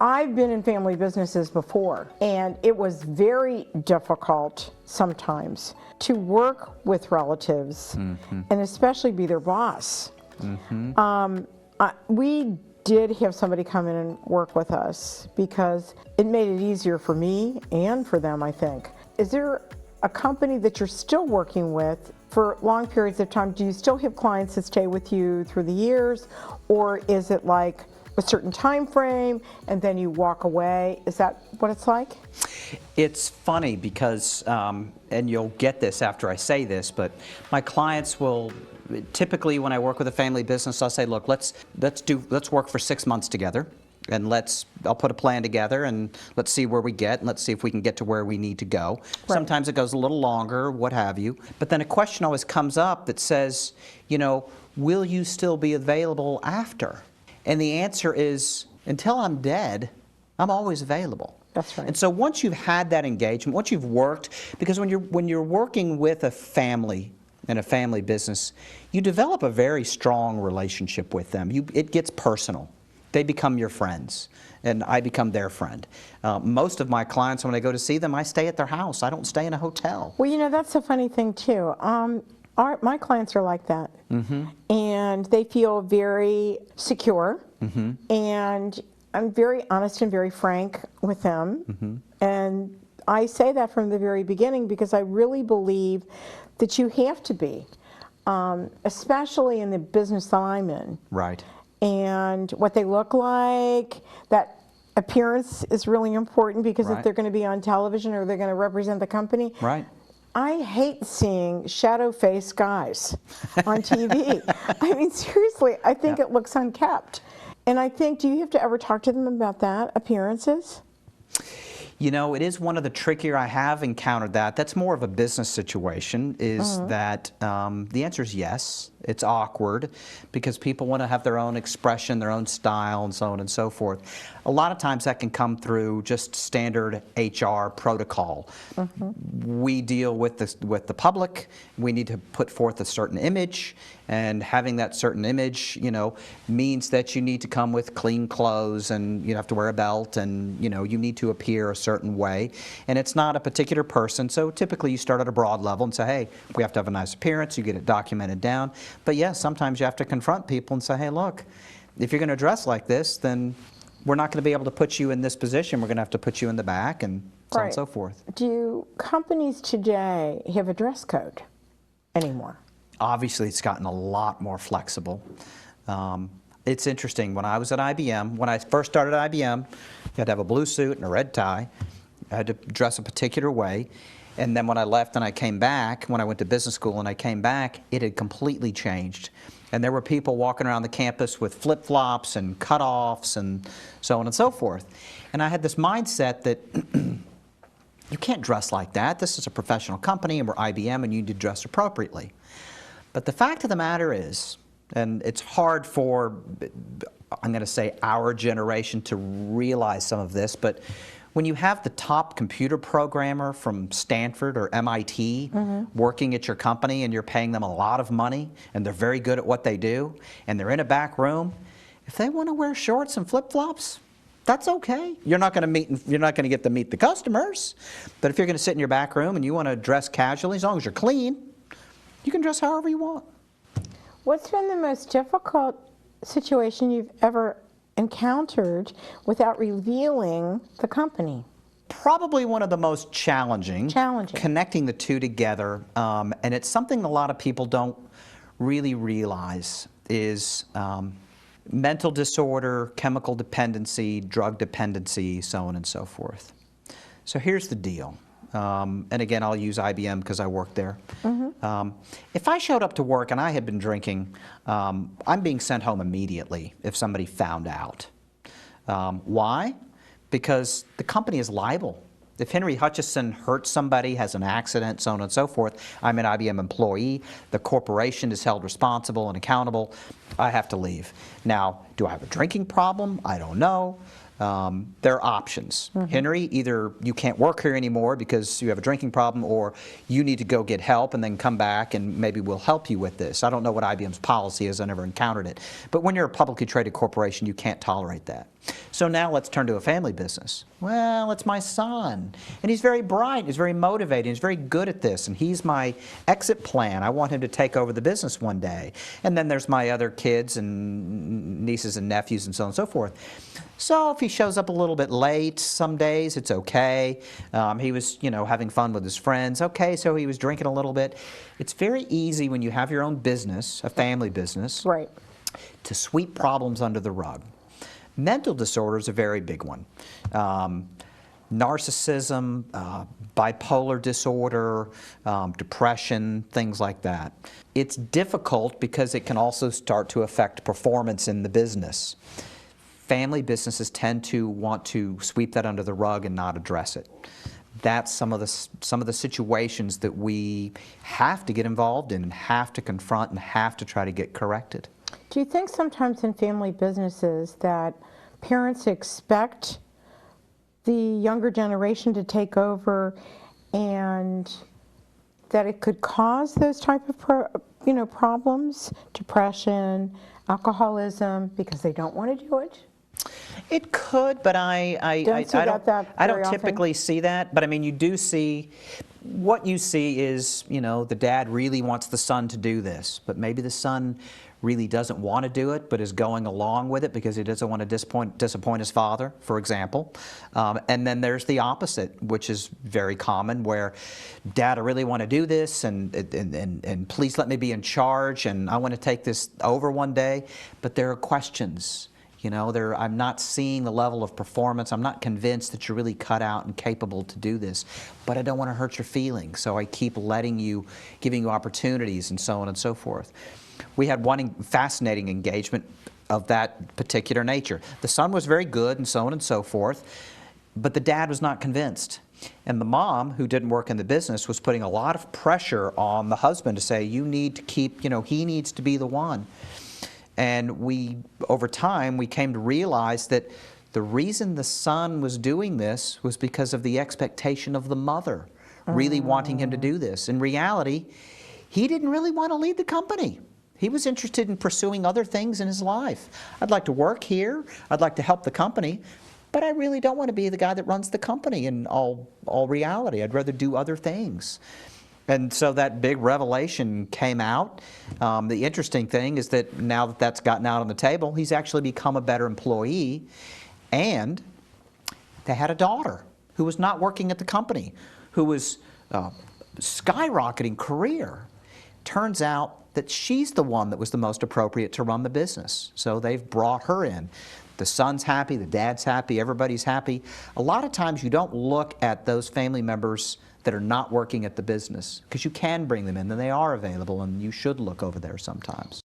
I've been in family businesses before, and it was very difficult sometimes to work with relatives and especially be their boss. We did have somebody come in and work with us because it made it easier for me and for them, I think. Is there a company that you're still working with for long periods of time? Do you still have clients that stay with you through the years, or is it like a certain time frame and then you walk away? Is that what it's like? It's funny because, and you'll get this after I say this, but my clients will typically, when I work with a family business, I'll say, look, let's work for 6 months together, and I'll put a plan together, and let's see where we get, and let's see if we can get to where we need to go. Right. Sometimes it goes a little longer, what have you. But then a question always comes up that says, will you still be available after? And the answer is, until I'm dead, I'm always available. That's right. And so once you've had that engagement, once you've worked, because when you're working with a family in a family business, you develop a very strong relationship with them. It gets personal. They become your friends, and I become their friend. Most of my clients, when I go to see them, I stay at their house. I don't stay in a hotel. Well, that's a funny thing too. My clients are like that, and they feel very secure, and I'm very honest and very frank with them, and I say that from the very beginning because I really believe that you have to be, especially in the business that I'm in. Right. And what they look like, that appearance is really important because if they're going to be on television or they're going to represent the company. Right. I hate seeing shadow-faced guys on TV. I mean, seriously, I think it looks unkept. And I think, do you have to ever talk to them about that, appearances? It is one of the trickier. I have encountered that. That's more of a business situation, is that the answer is yes. It's awkward because people want to have their own expression, their own style, and so on and so forth. A lot of times that can come through just standard HR protocol. We deal with the public. We need to put forth a certain image, and having that certain image, means that you need to come with clean clothes, and you have to wear a belt, and you need to appear a certain way. And it's not a particular person, so typically you start at a broad level and say, hey, we have to have a nice appearance. You get it documented down. But yes, sometimes you have to confront people and say, hey, look, if you're going to dress like this, then we're not going to be able to put you in this position. We're going to have to put you in the back, and so on and so forth. Do companies today have a dress code anymore? Obviously, it's gotten a lot more flexible. It's interesting. When I was at IBM, when I first started at IBM, you had to have a blue suit and a red tie. I had to dress a particular way. And then when I left and I came back, when I went to business school and I came back, it had completely changed. And there were people walking around the campus with flip-flops and cutoffs and so on and so forth. And I had this mindset that you can't dress like that. This is a professional company, and we're IBM, and you need to dress appropriately. But the fact of the matter is, and it's hard for, I'm going to say, our generation to realize some of this, but when you have the top computer programmer from Stanford or MIT working at your company, and you're paying them a lot of money, and they're very good at what they do, and they're in a back room, if they want to wear shorts and flip-flops, that's okay. You're not going to get to meet the customers. But if you're going to sit in your back room and you want to dress casually, as long as you're clean, you can dress however you want. What's been the most difficult situation you've ever encountered without revealing the company? Probably one of the most challenging. Connecting the two together, and it's something a lot of people don't really realize, is mental disorder, chemical dependency, drug dependency, so on and so forth. So here's the deal. And again, I'll use IBM because I worked there. If I showed up to work and I had been drinking, I'm being sent home immediately if somebody found out. Why? Because the company is liable. If Henry Hutcheson hurts somebody, has an accident, so on and so forth, I'm an IBM employee. The corporation is held responsible and accountable. I have to leave. Now, do I have a drinking problem? I don't know. there are options. Henry, either you can't work here anymore because you have a drinking problem, or you need to go get help and then come back and maybe we'll help you with this. I don't know what IBM's policy is, I never encountered it. But when you're a publicly traded corporation, you can't tolerate that. So now let's turn to a family business. Well, it's my son, and he's very bright, he's very motivated, he's very good at this, and he's my exit plan. I want him to take over the business one day. And then there's my other kids and nieces and nephews and so on and so forth. So if he shows up a little bit late some days, it's okay. He was, having fun with his friends. Okay, so he was drinking a little bit. It's very easy when you have your own business, a family business, Right. to sweep problems under the rug. Mental disorder is a very big one. Narcissism, bipolar disorder, depression, things like that. It's difficult because it can also start to affect performance in the business. Family businesses tend to want to sweep that under the rug and not address it. That's some of the situations that we have to get involved in and have to confront and have to try to get corrected. Do you think sometimes in family businesses that parents expect the younger generation to take over, and that it could cause those type of problems, depression, alcoholism, because they don't want to do it? It could, but I don't typically see that. But I mean, you do see, what you see is, the dad really wants the son to do this, but maybe the son really doesn't want to do it, but is going along with it because he doesn't want to disappoint his father, for example. And then there's the opposite, which is very common, where Dad, I really want to do this, and please let me be in charge, and I want to take this over one day, but there are questions. I'm not seeing the level of performance. I'm not convinced that you're really cut out and capable to do this, but I don't want to hurt your feelings, so I keep giving you opportunities and so on and so forth. We had one fascinating engagement of that particular nature. The son was very good and so on and so forth, but the dad was not convinced. And the mom, who didn't work in the business, was putting a lot of pressure on the husband to say, you need to keep, he needs to be the one. And over time, we came to realize that the reason the son was doing this was because of the expectation of the mother really wanting him to do this. In reality, he didn't really want to lead the company. He was interested in pursuing other things in his life. I'd like to work here, I'd like to help the company, but I really don't want to be the guy that runs the company in all reality. I'd rather do other things. And so that big revelation came out. The interesting thing is that now that that's gotten out on the table, he's actually become a better employee, and they had a daughter who was not working at the company, who was skyrocketing career. Turns out that she's the one that was the most appropriate to run the business. So they've brought her in. The son's happy, the dad's happy, everybody's happy. A lot of times you don't look at those family members that are not working at the business, because you can bring them in and they are available, and you should look over there sometimes.